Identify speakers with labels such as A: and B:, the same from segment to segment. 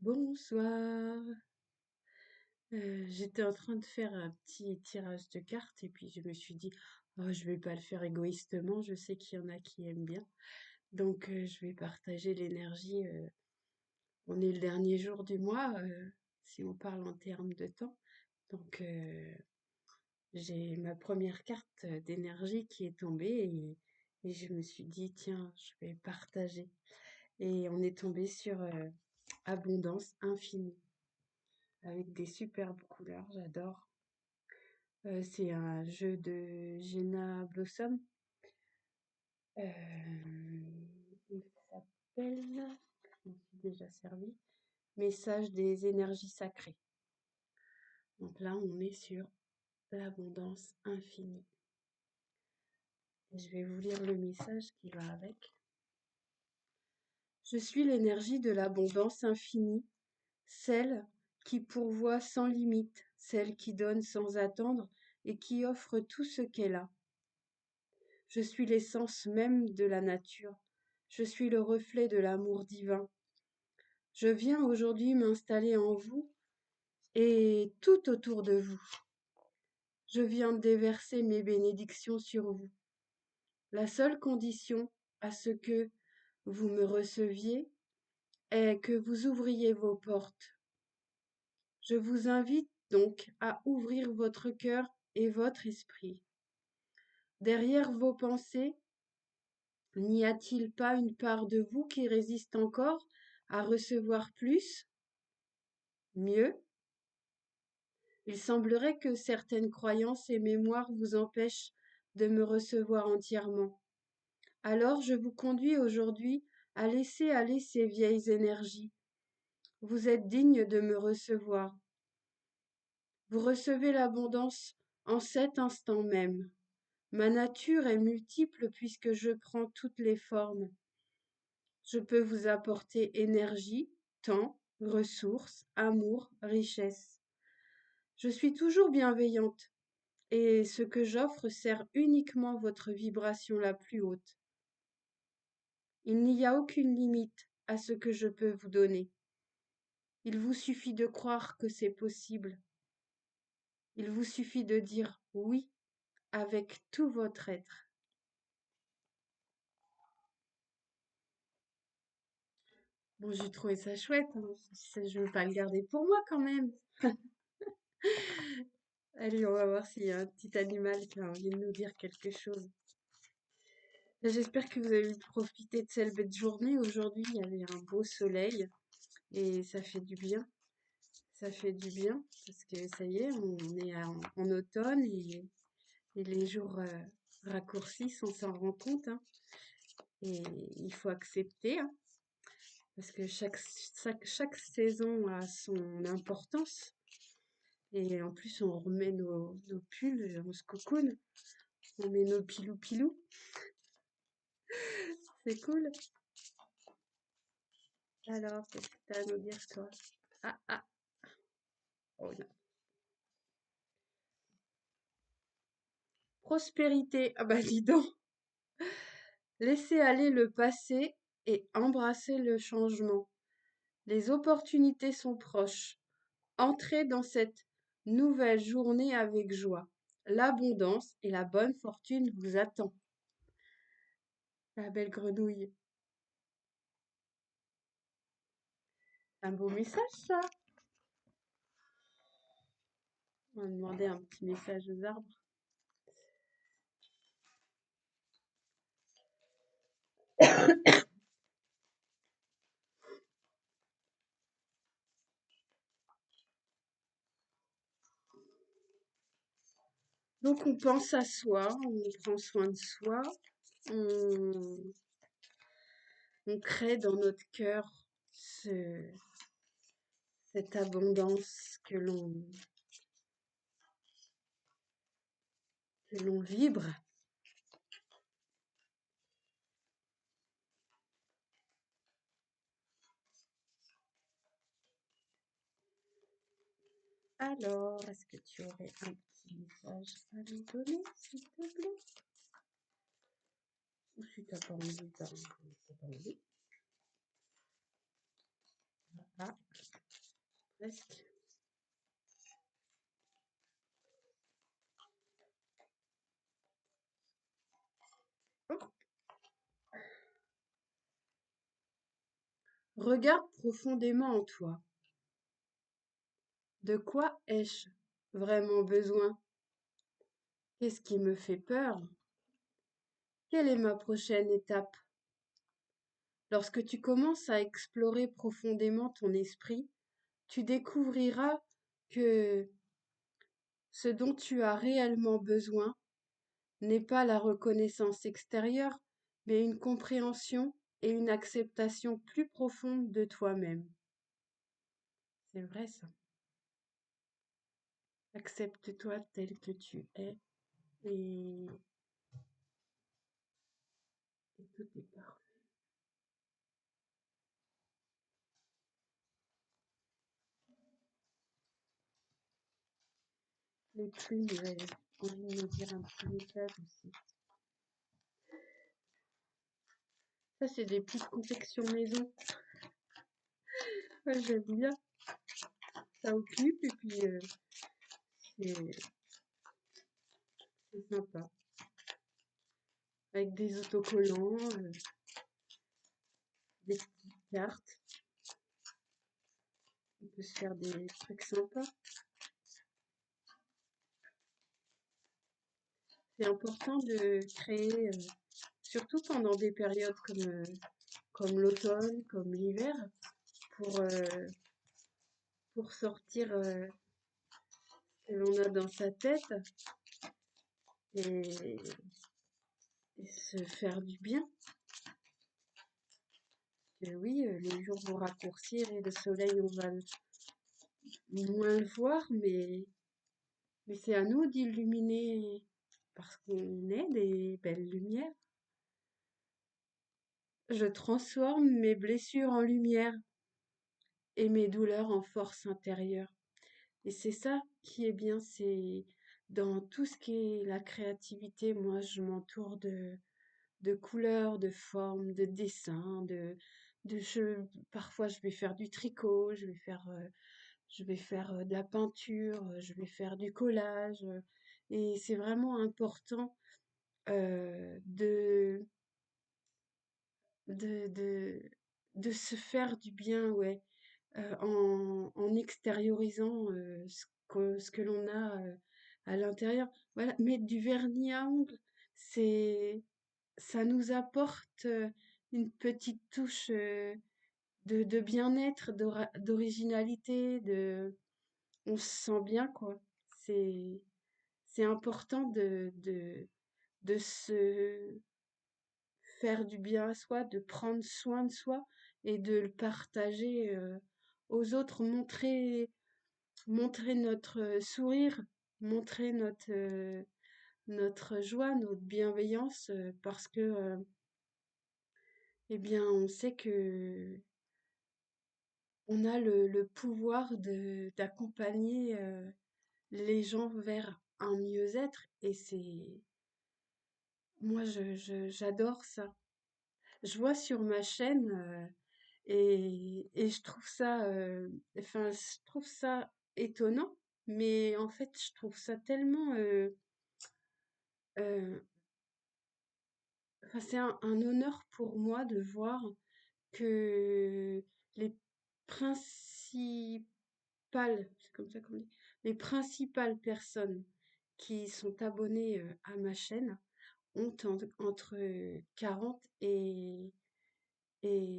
A: Bonsoir. J'étais en train de faire un petit tirage de cartes et puis je me suis dit, oh, je vais pas le faire égoïstement. Je sais qu'il y en a qui aiment bien, donc je vais partager l'énergie. On est le dernier jour du mois, si on parle en termes de temps. Donc j'ai ma première carte d'énergie qui est tombée et je me suis dit, tiens, je vais partager. Et on est tombé sur abondance infinie avec des superbes couleurs, j'adore. C'est un jeu de Jenna Blossom. Il s'appelle, je m'en suis déjà servi, Message des énergies sacrées. Donc là, on est sur l'abondance infinie. Et je vais vous lire le message qui va avec. Je suis l'énergie de l'abondance infinie, celle qui pourvoit sans limite, celle qui donne sans attendre et qui offre tout ce qu'elle a. Je suis l'essence même de la nature. Je suis le reflet de l'amour divin. Je viens aujourd'hui m'installer en vous et tout autour de vous. Je viens déverser mes bénédictions sur vous. La seule condition à ce que vous me receviez est que vous ouvriez vos portes. Je vous invite donc à ouvrir votre cœur et votre esprit. Derrière vos pensées, n'y a-t-il pas une part de vous qui résiste encore à recevoir plus, mieux? Il semblerait que certaines croyances et mémoires vous empêchent de me recevoir entièrement. Alors je vous conduis aujourd'hui à laisser aller ces vieilles énergies. Vous êtes digne de me recevoir. Vous recevez l'abondance en cet instant même. Ma nature est multiple puisque je prends toutes les formes. Je peux vous apporter énergie, temps, ressources, amour, richesse. Je suis toujours bienveillante et ce que j'offre sert uniquement votre vibration la plus haute. Il n'y a aucune limite à ce que je peux vous donner. Il vous suffit de croire que c'est possible. Il vous suffit de dire oui avec tout votre être. Bon, j'ai trouvé ça chouette, hein. Je ne veux pas le garder pour moi quand même. Allez, on va voir s'il y a un petit animal qui a envie de nous dire quelque chose. J'espère que vous avez profité de cette belle journée. Aujourd'hui, il y avait un beau soleil et ça fait du bien. Ça fait du bien parce que ça y est, on est en automne et les jours raccourcissent, on s'en rend compte, hein. Et il faut accepter, hein, parce que chaque saison a son importance. Et en plus, on remet nos pulls, on se cocoone, on met nos pilou-pilou. C'est cool. Alors, qu'est-ce que t'as à nous dire, toi? Ah, ah, oh non. Prospérité. Ah bah dis donc. Laissez aller le passé et embrasser le changement. Les opportunités sont proches. Entrez dans cette nouvelle journée avec joie. L'abondance et la bonne fortune vous attend. La belle grenouille. Un beau message, ça. On va demander un petit message aux arbres. Donc on pense à soi, on prend soin de soi, on, on crée dans notre cœur cette abondance que l'on vibre. Alors, est-ce que tu aurais un petit message à nous donner, s'il te plaît? Ou si t'as pas envie, t'as pas envie. Ah, Presque. Oh. Regarde profondément en toi. De quoi ai-je vraiment besoin? Qu'est-ce qui me fait peur? Quelle est ma prochaine étape? Lorsque tu commences à explorer profondément ton esprit, tu découvriras que ce dont tu as réellement besoin n'est pas la reconnaissance extérieure, mais une compréhension et une acceptation plus profonde de toi-même. C'est vrai ça. Accepte-toi tel que tu es et, et tout est parfait. Les plumes, j'ai envie de me dire un petit message aussi. Ça, c'est des petites confections maison. Ouais, j'aime bien. Ça occupe et puis c'est c'est sympa. Avec des autocollants, des petites cartes. On peut se faire des trucs sympas. C'est important de créer, surtout pendant des périodes comme l'automne, comme l'hiver, pour, euh, pour sortir ce que l'on a dans sa tête et, et se faire du bien. Que oui, les jours vont raccourcir et le soleil, on va moins le voir, mais c'est à nous d'illuminer parce qu'on est des belles lumières. Je transforme mes blessures en lumière et mes douleurs en force intérieure. Et c'est ça qui est bien, c'est dans tout ce qui est la créativité, moi je m'entoure de couleurs, de formes, de dessins, parfois je vais faire du tricot, je vais faire de la peinture, je vais faire du collage. Et c'est vraiment important de, de, de, de se faire du bien, ouais, en extériorisant ce que l'on a à l'intérieur. Voilà, mettre du vernis à ongles, c'est, ça nous apporte une petite touche de bien-être, d'originalité, on se sent bien, quoi. C'est, c'est important de se faire du bien à soi, de prendre soin de soi et de le partager aux autres, montrer notre sourire, montrer notre joie, notre bienveillance, parce que, eh bien, on sait que on a le pouvoir d'accompagner les gens vers un mieux-être et moi, j'adore ça. Je vois sur ma chaîne et je trouve ça, enfin, je trouve ça étonnant, mais en fait, je trouve ça tellement, euh, enfin, c'est un honneur pour moi de voir que les principales, c'est comme ça qu'on dit, les principales personnes qui sont abonnées à ma chaîne ont entre 40 et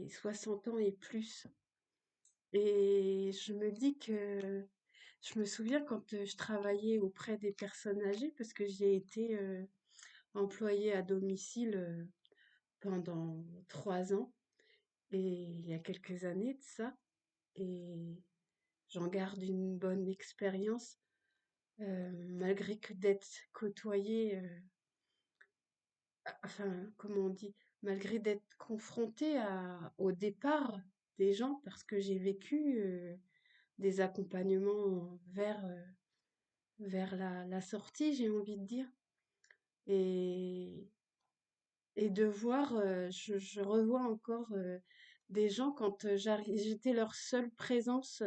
A: 60 ans et plus. Et je me dis que je me souviens quand je travaillais auprès des personnes âgées, parce que j'ai été employée à domicile pendant 3 ans, et il y a quelques années de ça, et j'en garde une bonne expérience, malgré que d'être côtoyée, enfin, comment on dit, malgré d'être confrontée au départ des gens, parce que j'ai vécu des accompagnements vers la sortie, j'ai envie de dire. Et, et de voir, je revois encore des gens quand j'étais leur seule présence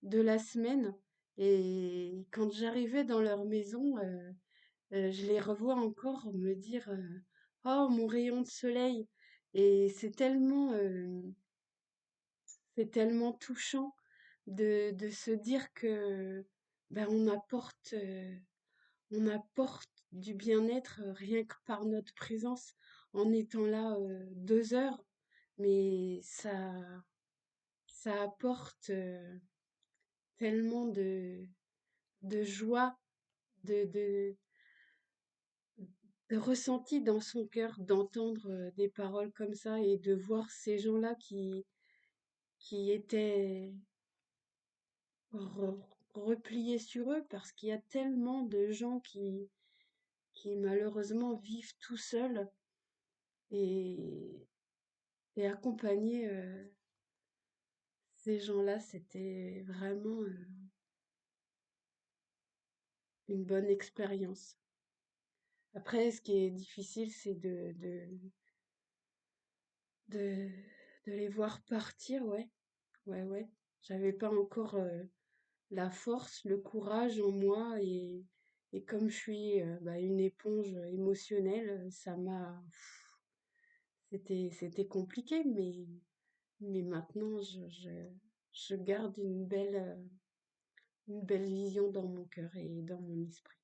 A: de la semaine. Et quand j'arrivais dans leur maison, je les revois encore me dire oh, mon rayon de soleil. Et c'est tellement touchant de se dire que ben, on apporte du bien-être rien que par notre présence en étant là 2 heures. Mais ça apporte tellement de joie, de, de, de ressenti dans son cœur d'entendre des paroles comme ça et de voir ces gens-là qui étaient repliés sur eux parce qu'il y a tellement de gens qui malheureusement vivent tout seuls et, et accompagner ces gens-là, c'était vraiment une bonne expérience. Après, ce qui est difficile, c'est de, de les voir partir, ouais, ouais, ouais. J'avais pas encore la force, le courage en moi et comme je suis bah, une éponge émotionnelle, c'était compliqué, mais maintenant je garde une belle vision dans mon cœur et dans mon esprit.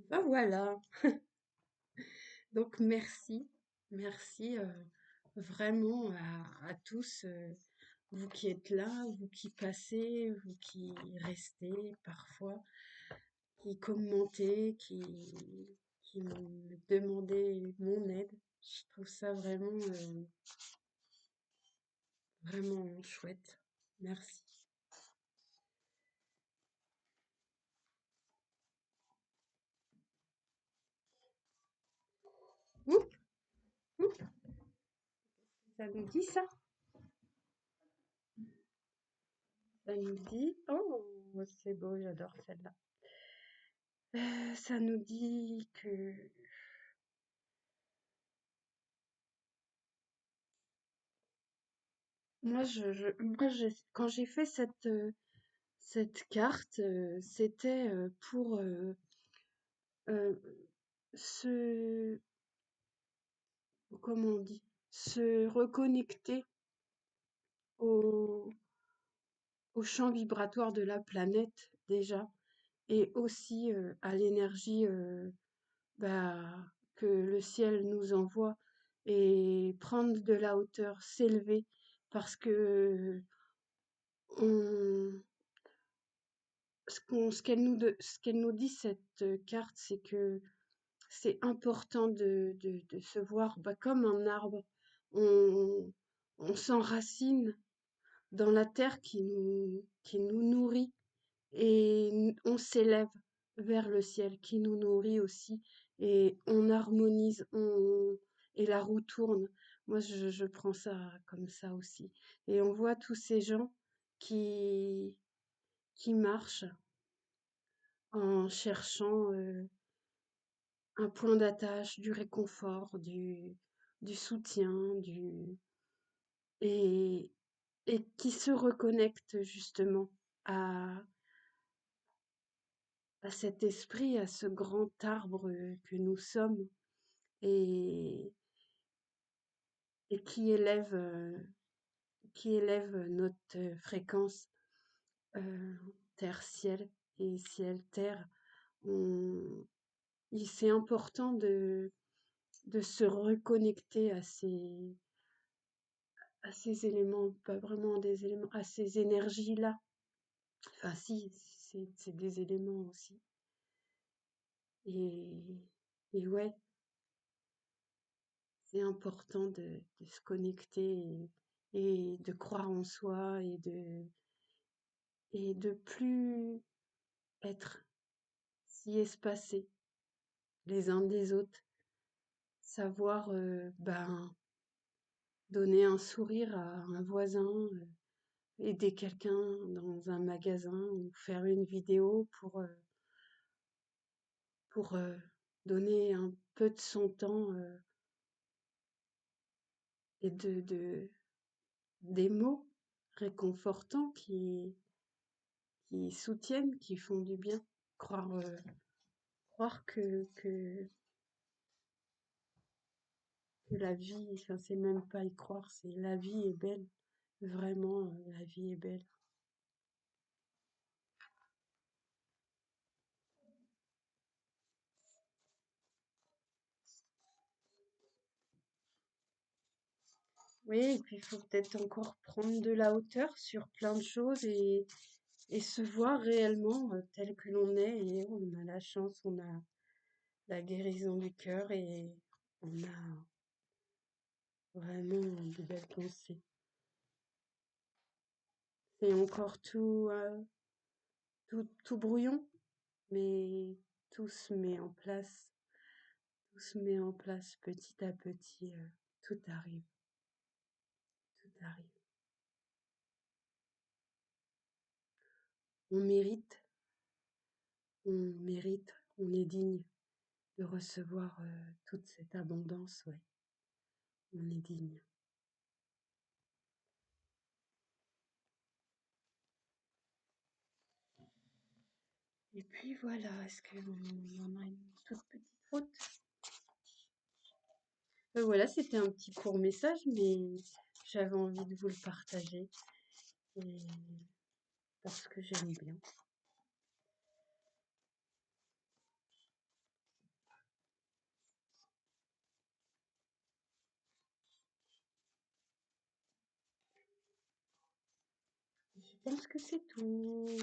A: Ben voilà, donc merci vraiment à tous, vous qui êtes là, vous qui passez, vous qui restez parfois, qui commentez, qui me demandez mon aide. Je trouve ça vraiment chouette. Merci. Ouh, ouh, ça nous dit ça? Ça nous dit, oh, c'est beau, j'adore celle-là. Ça nous dit que quand j'ai fait cette carte, c'était pour euh, se, comment on dit, se reconnecter au, au champ vibratoire de la planète déjà, et aussi à l'énergie bah, que le ciel nous envoie, et prendre de la hauteur, s'élever, parce que on, ce qu'elle nous dit, cette carte, c'est que c'est important de se voir bah, comme un arbre. On, on s'enracine dans la terre qui nous nourrit et on s'élève vers le ciel qui nous nourrit aussi et on harmonise, et la roue tourne. Moi, je prends ça comme ça aussi. Et on voit tous ces gens qui, qui marchent en cherchant un point d'attache, du réconfort, du soutien, et, et qui se reconnectent justement à, à cet esprit, à ce grand arbre que nous sommes et, et qui élève notre fréquence terre-ciel et ciel-terre. On- c'est important de se reconnecter à ces éléments, pas vraiment des éléments, à ces énergies-là. Enfin, si, c'est des éléments aussi. Et, et ouais, c'est important de se connecter et de croire en soi et de plus être si espacés les uns des autres. Savoir ben, donner un sourire à un voisin, aider quelqu'un dans un magasin ou faire une vidéo pour donner un peu de son temps et des mots, réconfortants, qui soutiennent, qui font du bien. Croire que la vie, enfin, c'est même pas y croire, c'est la vie est belle. Vraiment, la vie est belle. Oui, et puis il faut peut-être encore prendre de la hauteur sur plein de choses et se voir réellement tel que l'on est. Et on a la chance, on a la guérison du cœur et on a vraiment de belles pensées. C'est encore tout brouillon, mais tout se met en place, tout se met en place petit à petit. Tout arrive, tout arrive. On mérite, on est digne de recevoir toute cette abondance, ouais. On est digne. Et puis voilà, est-ce qu'on en a une toute petite route? Voilà, c'était un petit court message, mais j'avais envie de vous le partager et parce que j'aime bien. Je pense que c'est tout.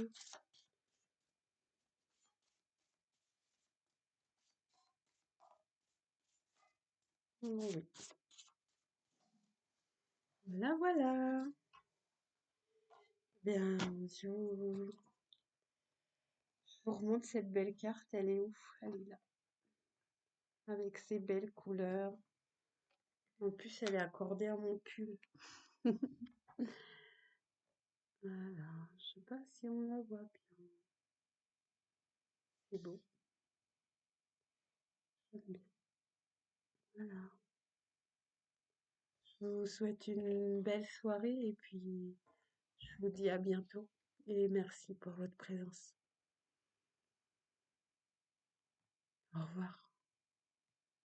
A: Oh oui. Voilà, voilà. Bien, je vous remonte cette belle carte. Elle est où? Elle est là. Avec ses belles couleurs. En plus, elle est accordée à mon pull. Voilà. Je sais pas si on la voit bien. C'est beau. J'aime bien. Voilà. Je vous souhaite une belle soirée et puis je vous dis à bientôt. Et merci pour votre présence. Au revoir.